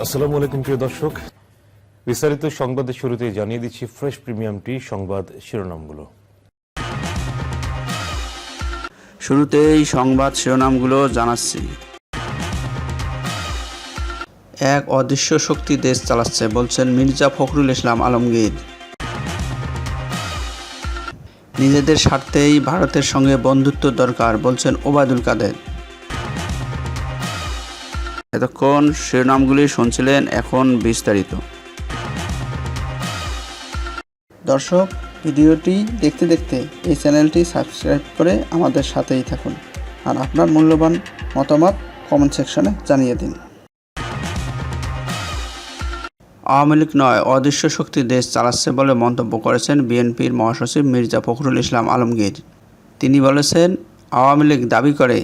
আসসালামু আলাইকুম প্রিয় দর্শক, বিস্তারিত সংবাদের শুরুতে জানিয়ে দিচ্ছি ফ্রেশ প্রিমিয়াম টি সংবাদ শিরোনামগুলো। শুরুতেই সংবাদ শিরোনামগুলো জানাচ্ছি। এক অদৃশ্য শক্তি দেশ চালাচ্ছে বলছেন মির্জা ফখরুল ইসলাম আলমগীর। নিজেদের স্বার্থেই ভারতের সঙ্গে বন্ধুত্ব দরকার বলছেন ওবায়দুল কাদের। এতক্ষণ শিরোনামগুলি শুনছিলেন, এখন বিস্তারিত। দর্শক, ভিডিওটি দেখতে দেখতে এই চ্যানেলটি সাবস্ক্রাইব করে আমাদের সাথেই থাকুন, আর আপনার মূল্যবান মতামত কমেন্ট সেকশনে জানিয়ে দিন। আওয়ামী লীগ নয়, অদৃশ্য শক্তি দেশ চালাচ্ছে বলে মন্তব্য করেছেন বিএনপির মহাসচিব মির্জা ফখরুল ইসলাম আলমগীর। তিনি বলেছেন, আওয়ামী লীগ দাবি করে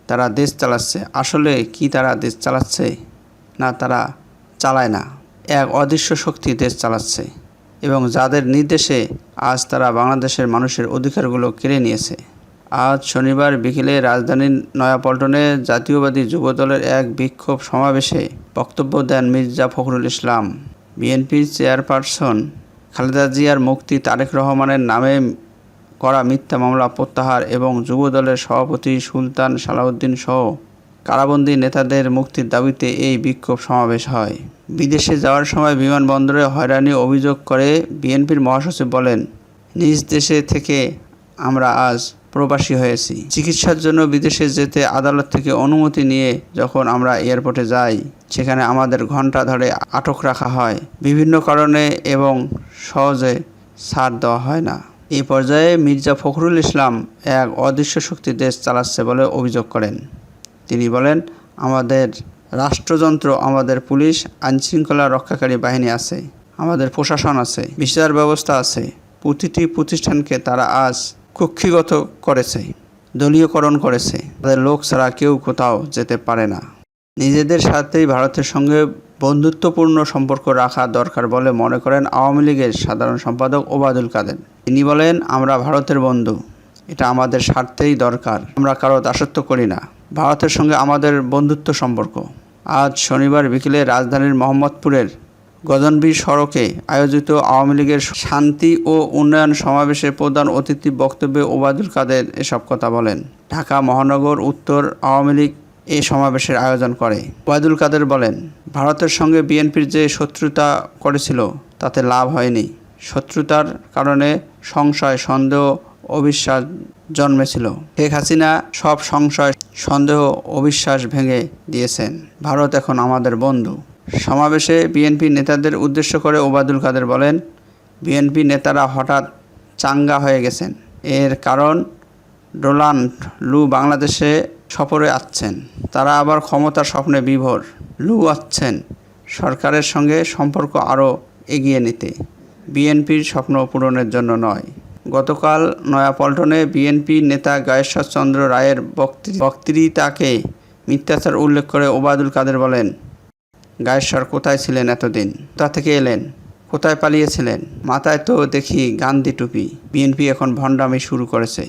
তারা দেশ চালাচ্ছে, আসলে কি তারা দেশ চালাচ্ছে? না, তারা চালায় না। এক অদৃশ্য শক্তি দেশ চালাচ্ছে এবং যাদের নির্দেশে আজ তারা বাংলাদেশের মানুষের অধিকারগুলো কেড়ে নিয়েছে। আজ শনিবার বিকেলে রাজধানীর নয়াপল্টনে জাতীয়বাদী যুবদলের এক বিক্ষোভ সমাবেশে বক্তব্য দেন মির্জা ফখরুল ইসলাম। বিএনপির চেয়ারপারসন খালেদা জিয়ার মুক্তি, তারেক রহমানের নামে করা মিথ্যা মামলা প্রত্যাহার এবং যুবদলের সভাপতি সুলতান সালাউদ্দিন সহ কারাবন্দী নেতাদের মুক্তির দাবিতে এই বিক্ষোভ সমাবেশ হয়। বিদেশে যাওয়ার সময় বিমানবন্দরে হয়রানি অভিযোগ করে বিএনপির মহাসচিব বলেন, নিজ দেশে থেকে আমরা আজ প্রবাসী হয়েছি। চিকিৎসার জন্য বিদেশে যেতে আদালত থেকে অনুমতি নিয়ে যখন আমরা এয়ারপোর্টে যাই, সেখানে আমাদের ঘণ্টা ধরে আটক রাখা হয় বিভিন্ন কারণে এবং সহজে ছাড় দেওয়া হয় না। এই পর্যায়ে মির্জা ফখরুল ইসলাম এক অদৃশ্য শক্তি দেশ চালাচ্ছে বলে অভিযোগ করেন। তিনি বলেন, আমাদের রাষ্ট্রযন্ত্র, আমাদের পুলিশ, আইনশৃঙ্খলা রক্ষাকারী বাহিনী আছে, আমাদের প্রশাসন আছে, বিচার ব্যবস্থা আছে। প্রতিটি প্রতিষ্ঠানকে তারা আজ কক্ষিগত করেছে, দলীয়করণ করেছে। তাদের লোক ছাড়া কেউ কোথাও যেতে পারে না। নিজেদের স্বার্থেই ভারতের সঙ্গে বন্ধুত্বপূর্ণ সম্পর্ক রাখা দরকার বলে মনে করেন আওয়ামী লীগের সাধারণ সম্পাদক ওবায়দুল কাদের। তিনি বলেন, আমরা ভারতের বন্ধু, এটা আমাদের স্বার্থেই দরকার। আমরা কারো দাসত্ব করি না। ভারতের সঙ্গে আমাদের বন্ধুত্ব সম্পর্ক। আজ শনিবার বিকেলে রাজধানীর মোহাম্মদপুরের গজনবী সড়কে আয়োজিত আওয়ামী লীগের শান্তি ও উন্নয়ন সমাবেশে প্রধান অতিথি বক্তব্যে ওবায়দুল কাদের এসব কথা বলেন। ঢাকা মহানগর উত্তর আওয়ামী লীগ এই সমাবেশের আয়োজন করে। ওবায়দুল কাদের বলেন, ভারতের সঙ্গে বিএনপির যে শত্রুতা করেছিল তাতে লাভ হয়নি। শত্রুতার কারণে সংশয়, সন্দেহ, অবিশ্বাস জন্মেছিল। শেখ হাসিনা সব সংশয়, সন্দেহ, অবিশ্বাস ভেঙে দিয়েছেন। ভারত এখন আমাদের বন্ধু। সমাবেশে বিএনপি নেতাদের উদ্দেশ্য করে ওবায়দুল কাদের বলেন, বিএনপি নেতারা হঠাৎ চাঙ্গা হয়ে গেছেন। এর কারণ ডোনাল্ড লু বাংলাদেশে সফরে আসছেন। তারা আবার ক্ষমতার স্বপ্নে বিভোর। লু আসছেন সরকারের সঙ্গে সম্পর্ক আরও এগিয়ে নিতে, বিএনপির স্বপ্ন পূরণের জন্য নয়। গতকাল নয়াপল্টনে বিএনপি নেতা গায়েশ্বর চন্দ্র রায়ের বক্তৃতাকে মিথ্যাচার উল্লেখ করে ওবায়দুল কাদের বলেন, গায়েশ্বর কোথায় ছিলেন এতদিন? কোথা থেকে এলেন? কোথায় পালিয়েছিলেন? মাথায় তো দেখি গান্ধী টুপি। বিএনপি এখন ভণ্ডামি শুরু করেছে।